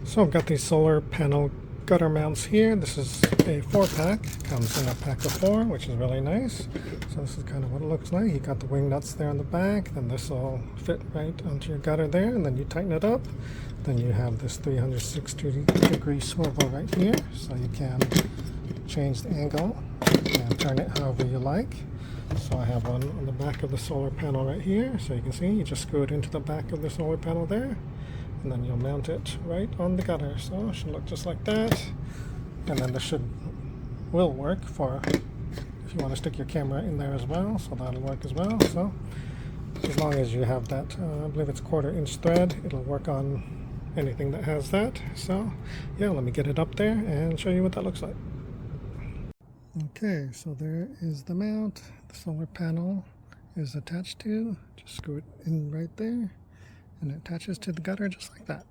So I've got these solar panel gutter mounts here. This is a 4-pack. Comes in a pack of 4, which is really nice. So this is kind of what it looks like. You got the wing nuts there on the back, then this will fit right onto your gutter there, and then you tighten it up. Then you have this 360-degree swivel right here, so you can change the angle and turn it however you like. So I have one on the back of the solar panel right here, so you can see you just screw it into the back of the solar panel there, and then you'll mount it right on the gutter. So it should look just like that, and then this will work for if you want to stick your camera in there as well, so that'll work as well. So as long as you have that, I believe it's 1/4-inch thread, it'll work on anything that has that. So yeah, let me get it up there and show you what that looks like. Okay, so there is the mount. The solar panel is attached to. Just screw it in right there, and it attaches to the gutter just like that.